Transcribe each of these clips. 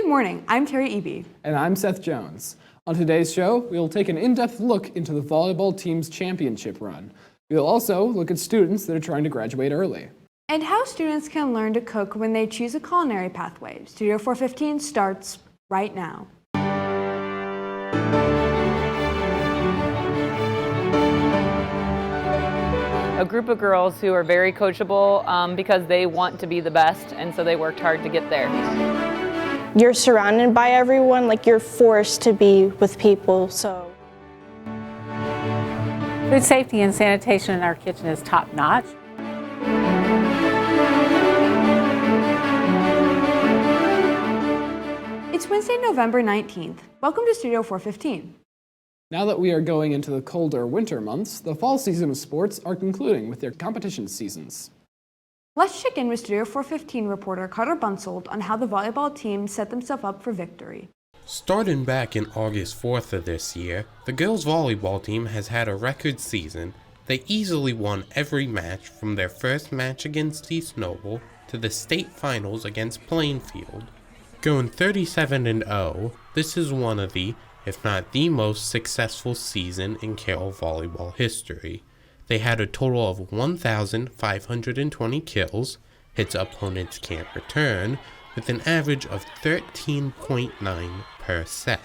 Good morning, I'm Terry Eby. And I'm Seth Jones. On today's show, we'll take an in-depth look into the volleyball team's championship run. We'll also look at students that are trying to graduate early. And how students can learn to cook when they choose a culinary pathway. Studio 415 starts right now. A group of girls who are very coachable because they want to be the best, and so they worked hard to get there. You're surrounded by everyone, like you're forced to be with people, so. Food safety and sanitation in our kitchen is top notch. It's Wednesday, November 19th. Welcome to Studio 415. Now that we are going into the colder winter months, the fall season of sports are concluding with their competition seasons. Let's check in with Studio 415 reporter Carter Bunsold on how the volleyball team set themselves up for victory. Starting back in August 4th of this year, the girls' volleyball team has had a record season. They easily won every match from their first match against East Noble to the state finals against Plainfield. Going 37-0, this is one of the, if not the most successful season in Carroll volleyball history. They had a total of 1,520 kills, hits opponents can't return, with an average of 13.9 per set.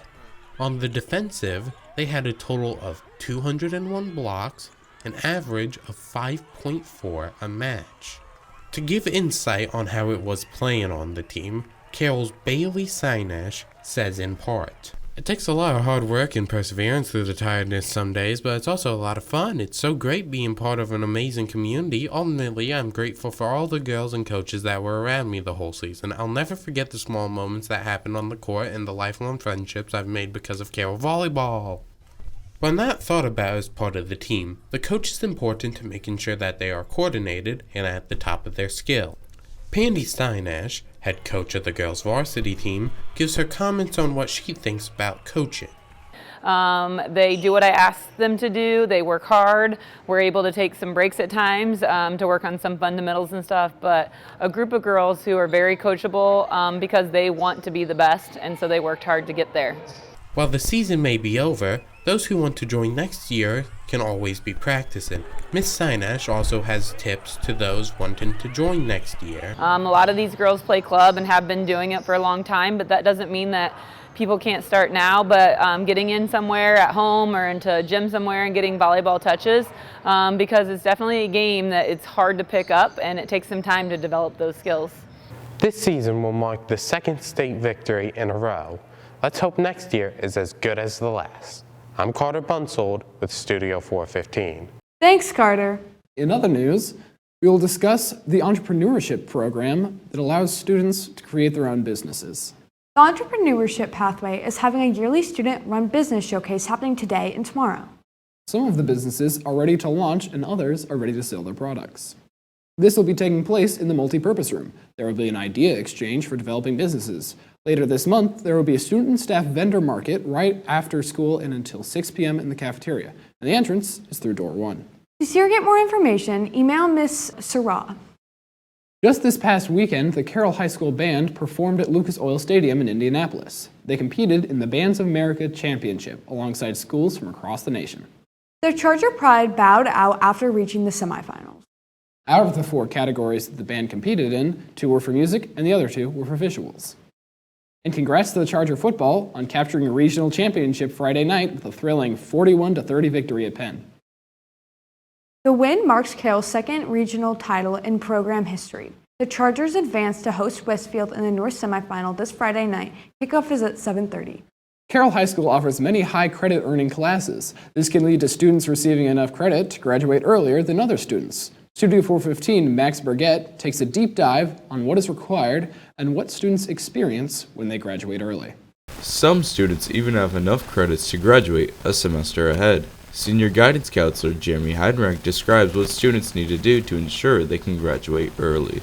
On the defensive, they had a total of 201 blocks, an average of 5.4 a match. To give insight on how it was playing on the team, Carroll's Bailey Sinesh says in part, "It takes a lot of hard work and perseverance through the tiredness some days, but it's also a lot of fun. It's so great being part of an amazing community. Ultimately, I'm grateful for all the girls and coaches that were around me the whole season. I'll never forget the small moments that happened on the court and the lifelong friendships I've made because of Carroll volleyball." When not thought about as part of the team, the coach is important to making sure that they are coordinated and at the top of their skill. Pandy Steinash, head coach of the girls' varsity team, gives her comments on what she thinks about coaching. They do what I ask them to do. They work hard. We're able to take some breaks at times to work on some fundamentals and stuff, but a group of girls who are very coachable because they want to be the best, and so they worked hard to get there. While the season may be over, those who want to join next year can always be practicing. Miss Sinesh also has tips to those wanting to join next year. A lot of these girls play club and have been doing it for a long time, but that doesn't mean that people can't start now, but getting in somewhere at home or into a gym somewhere and getting volleyball touches because it's definitely a game that it's hard to pick up and it takes some time to develop those skills. This season will mark the second state victory in a row. Let's hope next year is as good as the last. I'm Carter Bunsold with Studio 415. Thanks, Carter. In other news, we will discuss the entrepreneurship program that allows students to create their own businesses. The Entrepreneurship Pathway is having a yearly student-run business showcase happening today and tomorrow. Some of the businesses are ready to launch and others are ready to sell their products. This will be taking place in the multi-purpose room. There will be an idea exchange for developing businesses. Later this month, there will be a student and staff vendor market right after school and until 6 p.m. in the cafeteria. And the entrance is through door 1. To see or get more information, email Ms. Sarah. Just this past weekend, the Carroll High School Band performed at Lucas Oil Stadium in Indianapolis. They competed in the Bands of America Championship alongside schools from across the nation. Their Charger Pride bowed out after reaching the semifinals. Out of the 4 categories that the band competed in, 2 were for music and the other 2 were for visuals. And congrats to the Charger football on capturing a regional championship Friday night with a thrilling 41-30 victory at Penn. The win marks Carroll's second regional title in program history. The Chargers advanced to host Westfield in the North semifinal this Friday night. Kickoff is at 7:30. Carroll High School offers many high credit earning classes. This can lead to students receiving enough credit to graduate earlier than other students. Studio 415 Max Burgett takes a deep dive on what is required and what students experience when they graduate early. Some students even have enough credits to graduate a semester ahead. Senior Guidance Counselor Jeremy Heidenreich describes what students need to do to ensure they can graduate early.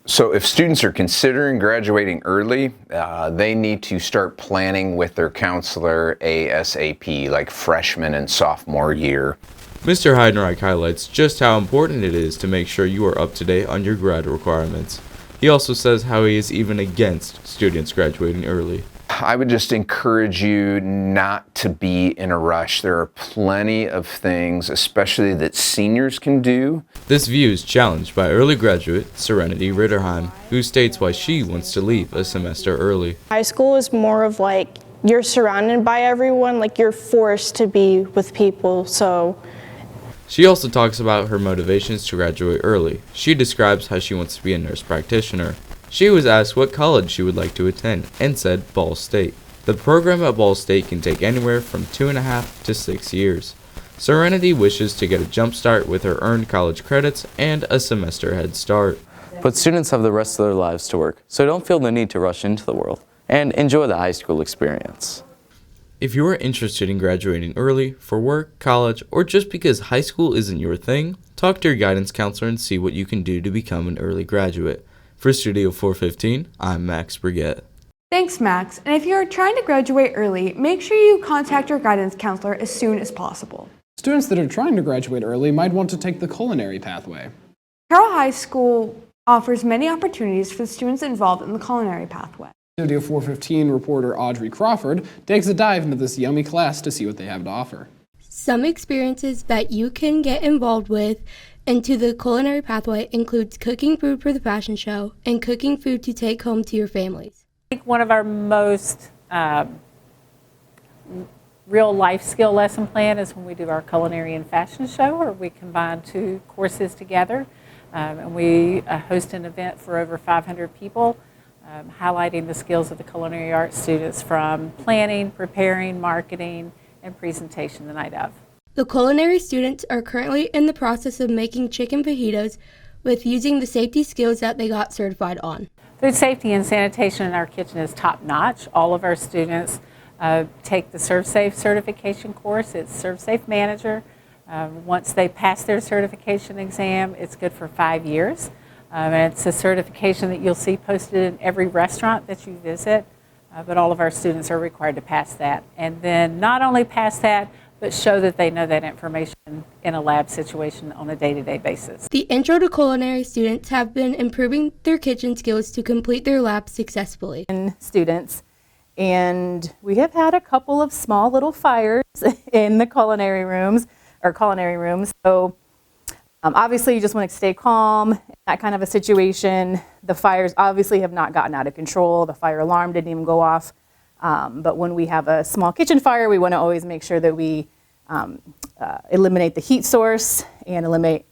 So if students are considering graduating early, they need to start planning with their counselor ASAP, like freshman and sophomore year. Mr. Heidenreich highlights just how important it is to make sure you are up to date on your grad requirements. He also says how he is even against students graduating early. I would just encourage you not to be in a rush. There are plenty of things, especially that seniors can do. This view is challenged by early graduate Serenity Ritterheim, who states why she wants to leave a semester early. High school is more of like you're surrounded by everyone, like you're forced to be with people, so. She also talks about her motivations to graduate early. She describes how she wants to be a nurse practitioner. She was asked what college she would like to attend and said Ball State. The program at Ball State can take anywhere from 2.5 to 6 years. Serenity wishes to get a jump start with her earned college credits and a semester head start. But students have the rest of their lives to work, so don't feel the need to rush into the world and enjoy the high school experience. If you are interested in graduating early for work, college, or just because high school isn't your thing, talk to your guidance counselor and see what you can do to become an early graduate. For Studio 415, I'm Max Brigette. Thanks, Max. And if you're trying to graduate early, make sure you contact your guidance counselor as soon as possible. Students that are trying to graduate early might want to take the culinary pathway. Carroll High School offers many opportunities for the students involved in the culinary pathway. Studio 415 reporter Audrey Crawford takes a dive into this yummy class to see what they have to offer. Some experiences that you can get involved with into the culinary pathway includes cooking food for the fashion show and cooking food to take home to your families. I think one of our most real life skill lesson plan is when we do our culinary and fashion show, where we combine two courses together. And we host an event for over 500 people, highlighting the skills of the culinary arts students from planning, preparing, marketing, and presentation the night of. The culinary students are currently in the process of making chicken fajitas with using the safety skills that they got certified on. Food safety and sanitation in our kitchen is top notch. All of our students take the ServSafe certification course. It's ServSafe Manager. Once they pass their certification exam, it's good for 5 years. And it's a certification that you'll see posted in every restaurant that you visit, but all of our students are required to pass that. And then not only pass that, but show that they know that information in a lab situation on a day-to-day basis. The Intro to Culinary students have been improving their kitchen skills to complete their labs successfully. Students, and we have had a couple of small little fires in the culinary rooms. So obviously you just want to stay calm in that kind of a situation. The fires obviously have not gotten out of control. The fire alarm didn't even go off. But when we have a small kitchen fire, we want to always make sure that we eliminate the heat source and eliminate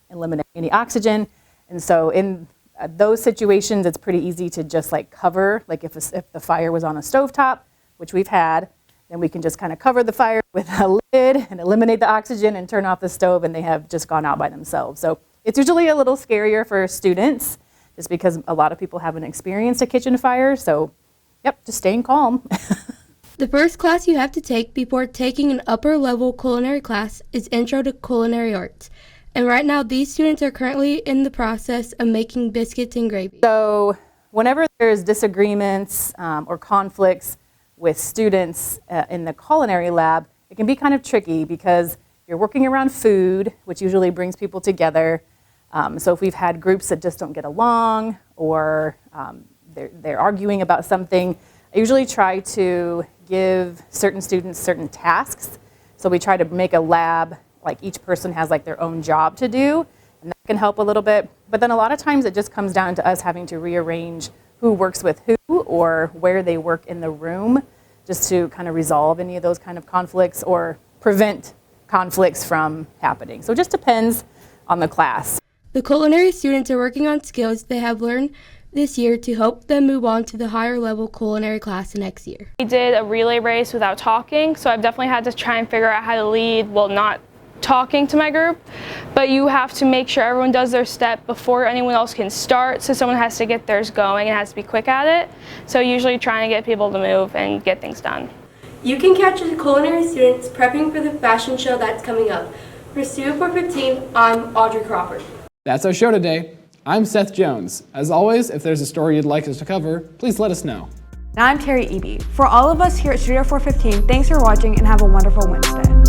any oxygen. And so in those situations, it's pretty easy to just like cover, like if the fire was on a stovetop, which we've had, then we can just kind of cover the fire with a lid and eliminate the oxygen and turn off the stove, and they have just gone out by themselves. So it's usually a little scarier for students just because a lot of people haven't experienced a kitchen fire. So yep, just staying calm. The first class you have to take before taking an upper level culinary class is Intro to Culinary Arts. And right now these students are currently in the process of making biscuits and gravy. So whenever there's disagreements or conflicts with students in the culinary lab, it can be kind of tricky because you're working around food, which usually brings people together. So if we've had groups that just don't get along or they're arguing about something, I usually try to give certain students certain tasks. So we try to make a lab, like each person has like their own job to do, and that can help a little bit. But then a lot of times it just comes down to us having to rearrange who works with who or where they work in the room, just to kind of resolve any of those kind of conflicts or prevent conflicts from happening. So it just depends on the class. The culinary students are working on skills they have learned this year to help them move on to the higher level culinary class next year. We did a relay race without talking, so I've definitely had to try and figure out how to lead while not talking to my group, but you have to make sure everyone does their step before anyone else can start, so someone has to get theirs going and has to be quick at it. So usually trying to get people to move and get things done. You can catch the culinary students prepping for the fashion show that's coming up. For Studio 415, I'm Audrey Crawford. That's our show today. I'm Seth Jones. As always, if there's a story you'd like us to cover, please let us know. And I'm Terry Eby. For all of us here at Studio 415, thanks for watching and have a wonderful Wednesday.